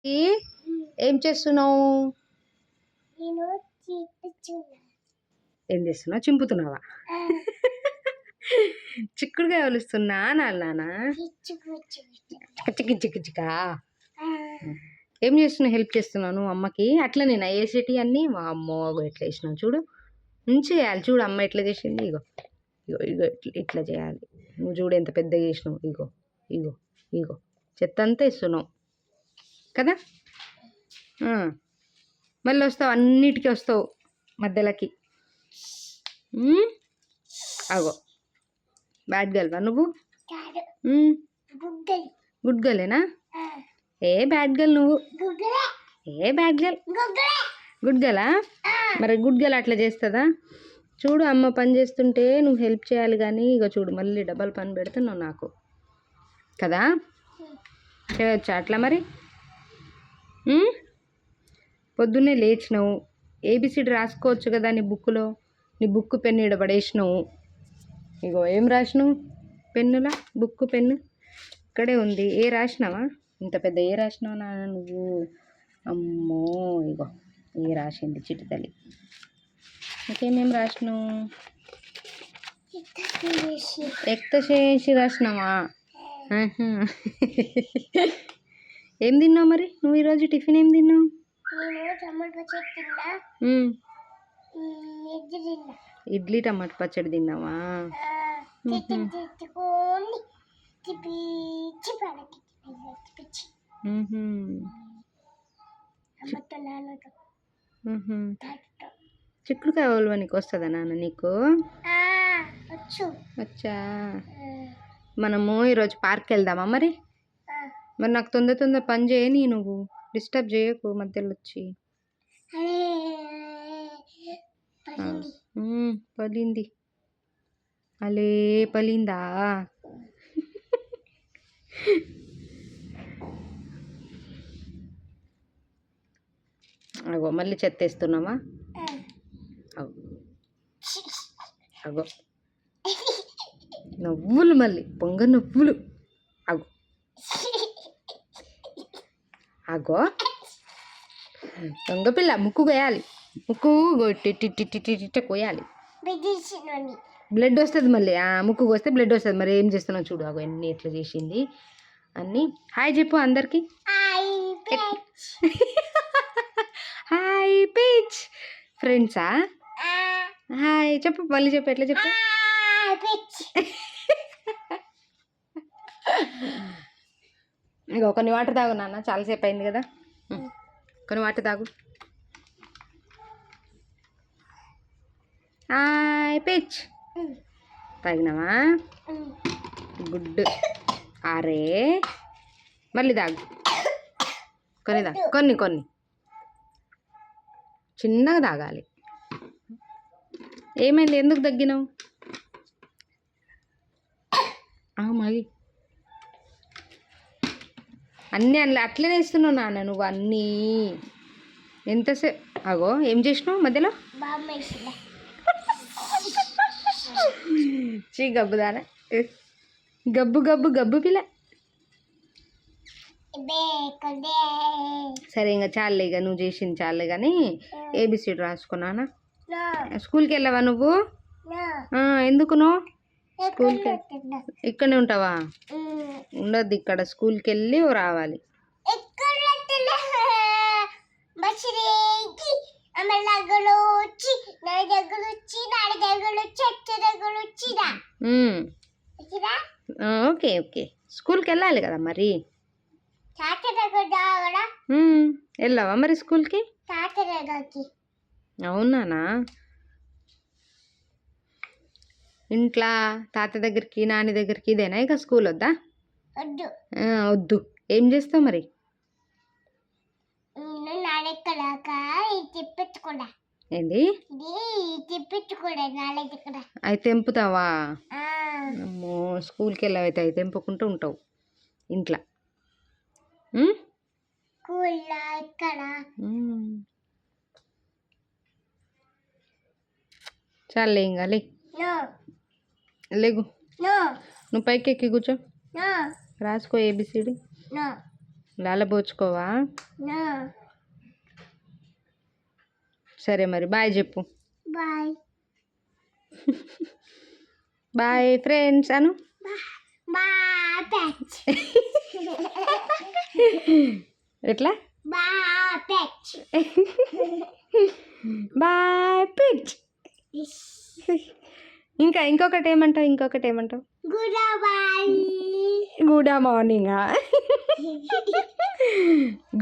ఏం చేస్తున్నావు? నేను చీపుతున్నా. ఏం చేస్తున్నావు? చింపుతున్నావా? చిక్కుడుకాయ ఒలుస్తున్నా నాన్న. చిక్కి చిక్కి చిక్కా. ఏం చేస్తున్నావు? హెల్ప్ చేస్తున్నాను అమ్మకి. అట్లా నేను వేసేటి అన్నీ అమ్మో ఎట్లా వేసినావు చూడు. మంచిగా చేయాలి చూడు. అమ్మ ఎట్లా చేసింది. ఇగో ఇగో ఇగో ఇట్లా చేయాలి. నువ్వు చూడు ఎంత పెద్దగా చేసినావు. ఇగో ఇగో ఇగో చెత్త అంతా ఇస్తున్నావు కదా. మళ్ళీ వస్తావు, అన్నిటికీ వస్తావు మధ్యలోకి. అగో బ్యాడ్ గర్ల్వా నువ్వు? గుడ్ గర్లేనా? ఏ బ్యాడ్ గర్ల్ నువ్వు? ఏ బ్యాడ్ గర్ల్? గుడ్ గర్లా? మరి గుడ్ గర్ల్ అట్లా చేస్తుందా? చూడు అమ్మ పని చేస్తుంటే నువ్వు హెల్ప్ చేయాలి కానీ ఇక చూడు మళ్ళీ డబల్ పని పెడుతున్నావు నాకు కదా. చేయొచ్చా అట్లా మరి? పొద్దున్నే లేచినావు, ఏబిసిడి రాసుకోవచ్చు కదా నీ బుక్లో. నీ బుక్ పెన్ను ఈడ పడేసినావు. ఇగో ఏం రాసినావు? పెన్నులా బుక్ పెన్ను ఇక్కడే ఉంది. ఏ రాసినావా? ఇంత పెద్ద ఏ రాసినావు నాన్న నువ్వు? అమ్మో ఇగో ఏ రాసింది చిట్టి తల్లి. ఇంకేమేం రాసినావు? ఎక్త చేసి రాసినావా? ఏం తిన్నావు మరి నువ్వు ఈరోజు? టిఫిన్ ఏం తిన్నావు? ఇడ్లీ టమాటా పచ్చడి తిన్నావా? చిక్కుడుకాయ ఒలవనికి వస్తుందా నాన్న నీకు? వచ్చా. మనము ఈరోజు పార్క్ వెళ్దామా మరి? మరి నాకు తొందర పని చేయని, నువ్వు డిస్టర్బ్ చేయకు మధ్యలో వచ్చి. పలింది అలే పలిందా? అగో మళ్ళీ చెత్తేస్తున్నావా? అగో నవ్వులు మళ్ళీ పొంగ నవ్వులు. అగో అగో దొంగ పిల్ల. ముక్కు కోయాలి. ముక్కు టిట్ట కోయాలి. బ్లడ్ వస్తుంది మళ్ళీ. ముక్కు కోస్తే బ్లడ్ వస్తుంది. మరి ఏం చేస్తున్నావు చూడు. అగో అన్నీ ఎట్లా చేసింది అన్నీ. హాయ్ చెప్పు అందరికి. హాయ్ పిచ్ ఫ్రెండ్సా? హాయ్ చెప్పు మళ్ళీ చెప్పు. ఎట్లా చెప్పు? ఇంకో కొన్ని వాటర్ తాగు నాన్న, చాలాసేపు అయింది కదా. కొన్ని వాటర్ తాగు. హాయ్ పిచ్ తాగినావా? గుడ్. అరే మళ్ళీ తాగు. కొన్ని తాగు. కొన్ని చిన్నగా తాగాలి. ఏమైంది? ఎందుకు తగ్గినావు? మరి అన్నీ అట్లనే ఇస్తున్నావు నాన్న నువ్వు అన్నీ. ఎంతసేపు? అగో ఏం చేసినావు మధ్యలో? చీ గబ్బు దానా. గబ్బు గబ్బు గబ్బు పిల్ల. సరే ఇంకా చాలే, ఇక నువ్వు చేసింది చాలే కానీ ఏబిసిడి రాసుకున్నానా? స్కూల్కి వెళ్ళావా నువ్వు? ఎందుకు నువ్వు స్కూల్కి ఇక్కడనే ఉంటావా? ఉండద్దు ఇక్కడ. స్కూల్కి వెళ్ళి రావాలి. ఓకే ఓకే స్కూల్కి వెళ్ళాలి కదా మరి. వెళ్ళావా మరి స్కూల్కి? అవునానా? ఇంట్లో తాత దగ్గరికి నాని దగ్గరికి ఇదేనా ఇక? స్కూల్ వద్దా? వద్దు. ఏం చేస్తావు మరి? ఏంది? అవి తెంపుతావా? అమ్మో స్కూల్కి వెళ్ళావైతే అవి తెంపుకుంటూ ఉంటావు ఇంట్లో. చాలే ఇంకా లేగు. నువ్వు పైకి ఎక్కి కూర్చో, రాసుకో ఏబిసిడి. లాలబోచుకోవా? నా సరే మరి బాయ్ చెప్పు. బాయ్ బాయ్ ఫ్రెండ్స్ అను. బాయ్ పెట్ ఎట్లా? Bye pet bye pitch. ఇంకొకటి ఏమంటావు? గుడ్ బాయ్ గుడ్ మార్నింగా?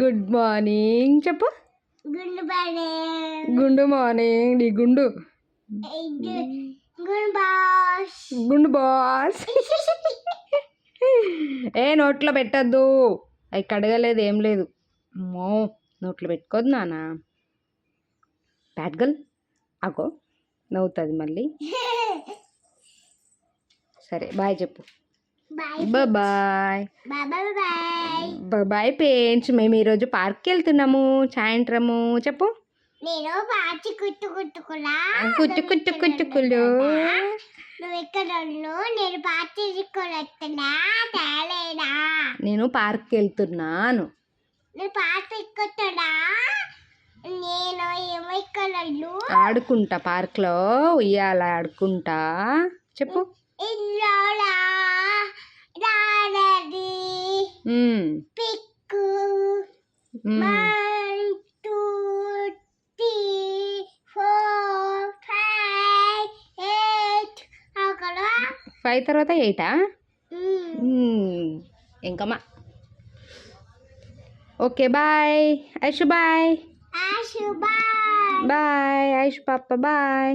గుడ్ మార్నింగ్ చెప్పు. గుడ్ బాయ్ గుడ్ మార్నింగ్ నీ గుండు. గుడ్ బాస్ గుండు బాస్. ఏ నోట్లో పెట్టద్దు, అవి కడగలేదు ఏం లేదు. అమ్మో నోట్లో పెట్టుకోద్దు నాన్న. బ్యాడ్ గర్ల్ అగో నవ్వుతుంది మళ్ళీ. సరే బాయ్ చెప్పు. Bye bye bye bye bye parents. మేము ఈరోజు పార్క్కి వెళ్తున్నాము సాయంత్రము. చెప్పు. నేను పాచి కుట్టుకులా కుట్టుకులు. నువ్వు ఇక్కడ నేను పాచి వస్తున్నా తేలేదా? నేను పార్క్కి వెళ్తున్నాను. నేను పాచి ఎక్కుతున్నా. నేను ఏమో ఇక్కడ ఆడుకుంటా పార్క్లో ఉయ్యాల ఆడుకుంటా. చెప్పు. ఇల్లోలా రానది పిక్కు 1 2 3 4 5 8 అక్కడ 5 తర్వాత 8ఆ? ఇంకమ్మా. Okay bye Aishu. Bye Ashu bye bye Aishu పాప. బాయ్.